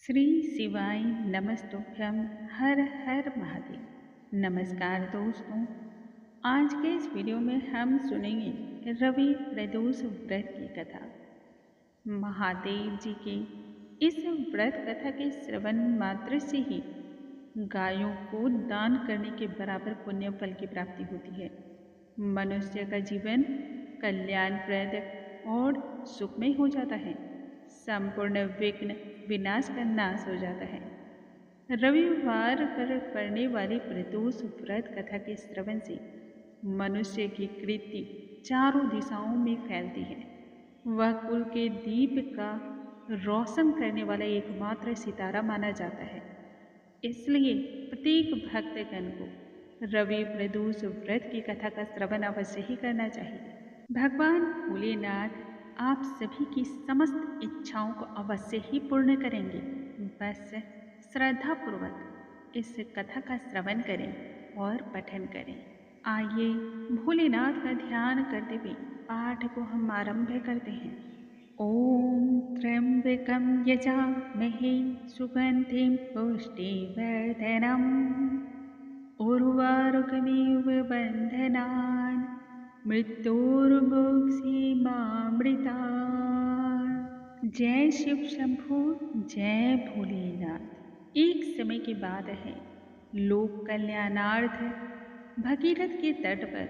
श्री शिवाय नमस्तुभ्यम। हर हर महादेव। नमस्कार दोस्तों, आज के इस वीडियो में हम सुनेंगे रवि प्रदोष व्रत की कथा। महादेव जी के इस व्रत कथा के श्रवण मात्र से ही गायों को दान करने के बराबर पुण्य फल की प्राप्ति होती है। मनुष्य का जीवन कल्याणप्रद और सुखमय हो जाता है। संपूर्ण विघ्न विनाश का नाश हो जाता है। रविवार पर पड़ने वाली प्रदोष व्रत कथा के श्रवण से मनुष्य की कीर्ति चारों दिशाओं में फैलती है। वह कुल के दीप का रोशन करने वाला एकमात्र सितारा माना जाता है। इसलिए प्रत्येक भक्तगण को रवि प्रदोष व्रत की कथा का श्रवण अवश्य ही करना चाहिए। भगवान भोलेनाथ आप सभी की समस्त इच्छाओं को अवश्य ही पूर्ण करेंगे। बस श्रद्धापूर्वक इस कथा का श्रवण करें और पठन करें। आइए भोलेनाथ का ध्यान करते हुए पाठ को हम आरंभ करते हैं। ओम त्र्यंबकं यजामहे सुगंधिं पुष्टिवर्धनम् उर्वारुकमिव बन्धनान् मृत्योर्मुक्षीमामृतात्। जय शिव शंभु, जय भोलेनाथ। एक समय की बात है, लोक कल्याणार्थ भगीरथ के तट पर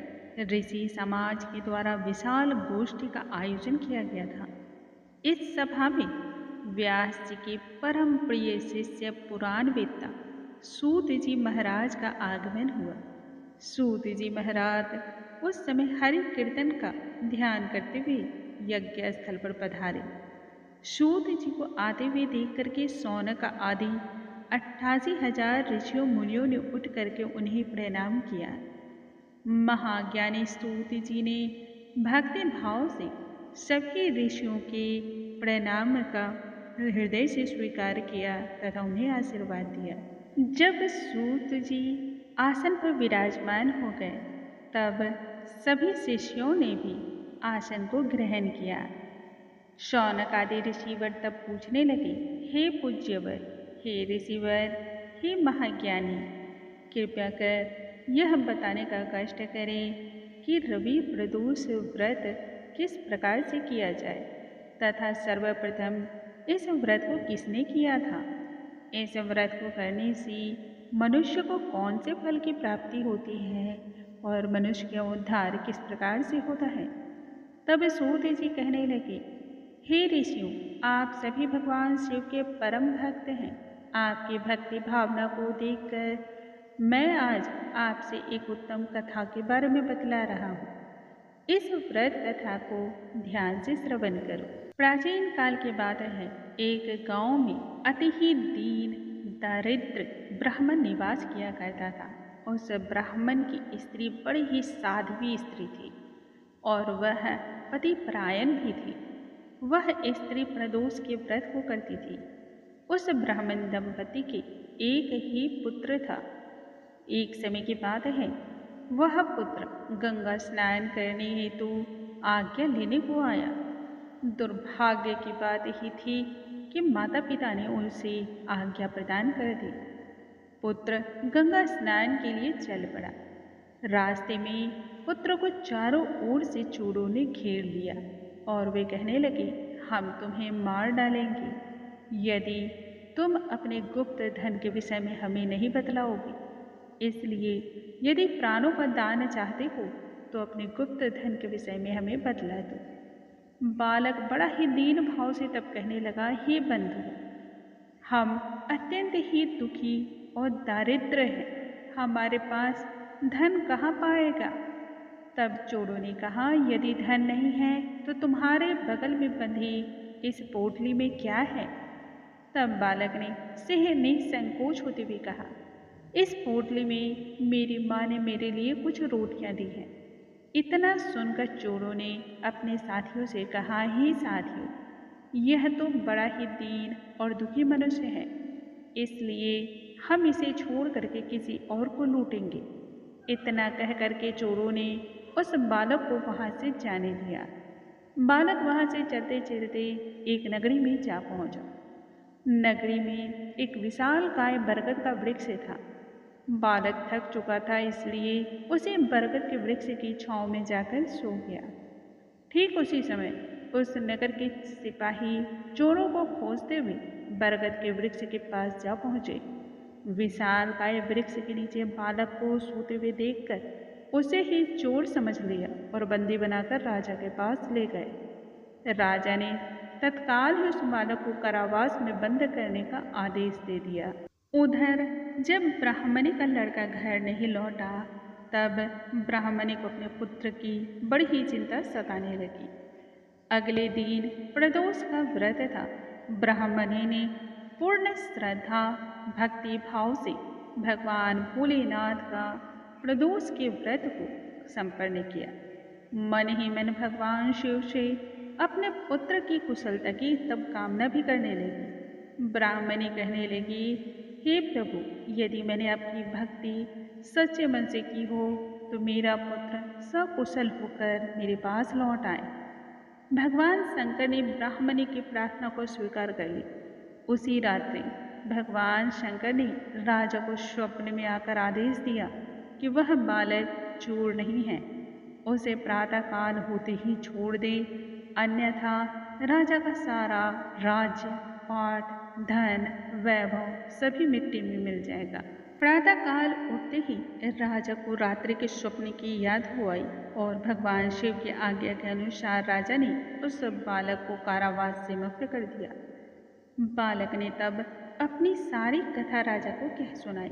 ऋषि समाज के द्वारा विशाल गोष्ठी का आयोजन किया गया था। इस सभा में व्यास जी के परम प्रिय शिष्य पुराणवेत्ता सूत जी महाराज का आगमन हुआ। सूत जी महाराज उस समय हरि कीर्तन का ध्यान करते हुए यज्ञ स्थल पर पधारे। सूत जी को आते हुए देख करके सौनक आदि 88,000 ऋषियों मुनियों ने उठ करके उन्हें प्रणाम किया। महाज्ञानी सूत जी ने भक्ति भाव से सभी ऋषियों के प्रणाम का हृदय से स्वीकार किया तथा उन्हें आशीर्वाद दिया। जब सूत जी आसन पर विराजमान हो गए, तब सभी शिष्यों ने भी आसन को ग्रहण किया। शौनक आदि ऋषिवर तब पूछने लगे, हे पूज्यवर, हे ऋषिवर, हे महाज्ञानी, कृपया कर यह बताने का कष्ट करें कि रवि प्रदोष व्रत किस प्रकार से किया जाए तथा सर्वप्रथम इस व्रत को किसने किया था। इस व्रत को करने से मनुष्य को कौन से फल की प्राप्ति होती है और मनुष्य का उद्धार किस प्रकार से होता है। तब सूत जी कहने लगे, हे ऋषियों, आप सभी भगवान शिव के परम भक्त हैं। आपकी भक्ति भावना को देखकर मैं आज आपसे एक उत्तम कथा के बारे में बतला रहा हूँ। इस व्रत कथा को ध्यान से श्रवण करो। प्राचीन काल की बात है, एक गांव में अति ही दीन दरिद्र ब्राह्मण निवास किया करता था। उस ब्राह्मण की स्त्री बड़ी ही साध्वी स्त्री थी और वह पति परायण भी थी। वह स्त्री प्रदोष के व्रत को करती थी। उस ब्राह्मण दंपति के एक ही पुत्र था। एक समय की बात है, वह पुत्र गंगा स्नान करने हेतु आज्ञा लेने को आया। दुर्भाग्य की बात ही थी कि माता पिता ने उसे आज्ञा प्रदान कर दी। पुत्र गंगा स्नान के लिए चल पड़ा। रास्ते में पुत्र को चारों ओर से चोरों ने घेर लिया और वे कहने लगे, हम तुम्हें मार डालेंगे यदि तुम अपने गुप्त धन के विषय में हमें नहीं बतलाओगे। इसलिए यदि प्राणों का दान चाहते हो तो अपने गुप्त धन के विषय में हमें बतला दो। बालक बड़ा ही दीन भाव से तब कहने लगा, हे बंधु, हम अत्यंत ही दुखी और दारिद्र हैं, हमारे पास धन कहाँ पाएगा। तब चोरों ने कहा, यदि धन नहीं है तो तुम्हारे बगल में बंधी इस पोटली में क्या है। तब बालक ने सहने संकोच होते हुए कहा, इस पोटली में मेरी माँ ने मेरे लिए कुछ रोटियां दी हैं। इतना सुनकर चोरों ने अपने साथियों से कहा, हे साथियों, यह तो बड़ा ही दीन और दुखी मनुष्य है, इसलिए हम इसे छोड़ करके किसी और को लूटेंगे। इतना कह करके चोरों ने उस बालक को वहाँ से जाने दिया। बालक वहाँ से चलते चलते एक नगरी में जा पहुँचा। नगरी में एक विशालकाय बरगद का वृक्ष था। बालक थक चुका था, इसलिए उसे बरगद के वृक्ष की छांव में जाकर सो गया। ठीक उसी समय उस नगर के सिपाही चोरों को खोजते हुए बरगद के वृक्ष के पास जा पहुंचे। विशालकाय वृक्ष के नीचे बालक को सोते हुए देखकर उसे ही चोर समझ लिया और बंदी बनाकर राजा के पास ले गए। राजा ने तत्काल ही उस बालक को कारावास में बंद करने का आदेश दे दिया। उधर जब ब्राह्मणी का लड़का घर नहीं लौटा, तब ब्राह्मणी को अपने पुत्र की बड़ी ही चिंता सताने लगी। अगले दिन प्रदोष का व्रत था। ब्राह्मणी ने पूर्ण श्रद्धा भक्ति भाव से भगवान भोलेनाथ का प्रदोष के व्रत को संपन्न किया। मन ही मन भगवान शिव से अपने पुत्र की कुशलता की तब कामना भी करने लगी। ब्राह्मणी कहने लगी, हे प्रभु, यदि मैंने आपकी भक्ति सच्चे मन से की हो तो मेरा पुत्र सकुशल होकर मेरे पास लौट आए। भगवान शंकर ने ब्राह्मणी की प्रार्थना को स्वीकार कर ली। उसी रात्रि भगवान शंकर ने राजा को स्वप्न में आकर आदेश दिया कि वह बालक चोर नहीं है, उसे प्रातःकाल होते ही छोड़ दे, अन्यथा राजा का सारा राज्य, पाट, धन, वैभव सभी मिट्टी में मिल जाएगा। प्रातःकाल उठते ही राजा को रात्रि के स्वप्न की याद हो आई और भगवान शिव की आज्ञा के अनुसार राजा ने उस बालक को कारावास से मुक्त कर दिया। बालक ने तब अपनी सारी कथा राजा को कह सुनाई।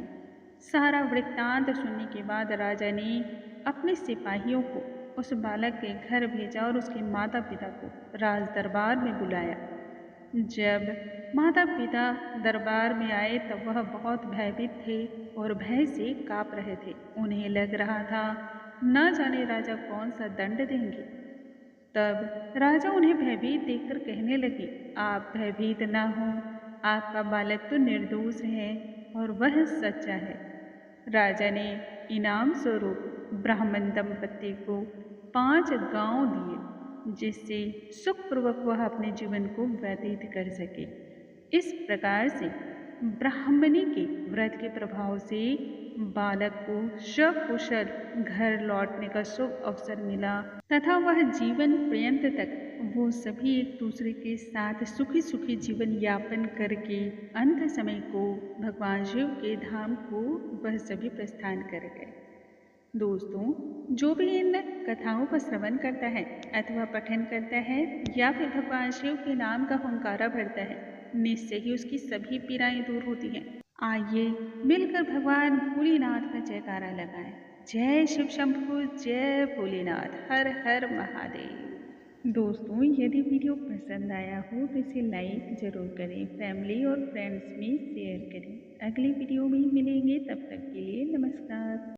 सारा वृत्तांत सुनने के बाद राजा ने अपने सिपाहियों को उस बालक के घर भेजा और उसके माता पिता को राज दरबार में बुलाया। जब माता पिता दरबार में आए तब वह बहुत भयभीत थे और भय से काँप रहे थे। उन्हें लग रहा था न जाने राजा कौन सा दंड देंगे। तब राजा उन्हें भयभीत देखकर कहने लगे, आप भयभीत न हो, आपका बालक तो निर्दोष है और वह सच्चा है। राजा ने इनाम स्वरूप ब्राह्मण दंपति को 5 गांव दिए, जिससे सुखपूर्वक वह अपने जीवन को व्यतीत कर सके। इस प्रकार से ब्राह्मणी के व्रत के प्रभाव से बालक को सकुशल घर लौटने का शुभ अवसर मिला तथा वह जीवन पर्यंत तक वो सभी एक दूसरे के साथ सुखी सुखी जीवन यापन करके अंत समय को भगवान शिव के धाम को वह सभी प्रस्थान कर गए। दोस्तों, जो भी इन कथाओं का श्रवण करता है अथवा पठन करता है या फिर भगवान शिव के नाम का हुंकारा भरता है, निश्चय ही उसकी सभी पीड़ाएं दूर होती हैं। आइए मिलकर भगवान भोलेनाथ का जयकारा लगाएं। जय शिव शंभू, जय भोलेनाथ, हर हर महादेव। दोस्तों, यदि वीडियो पसंद आया हो तो इसे लाइक ज़रूर करें, फैमिली और फ्रेंड्स में शेयर करें। अगली वीडियो में मिलेंगे, तब तक के लिए नमस्कार।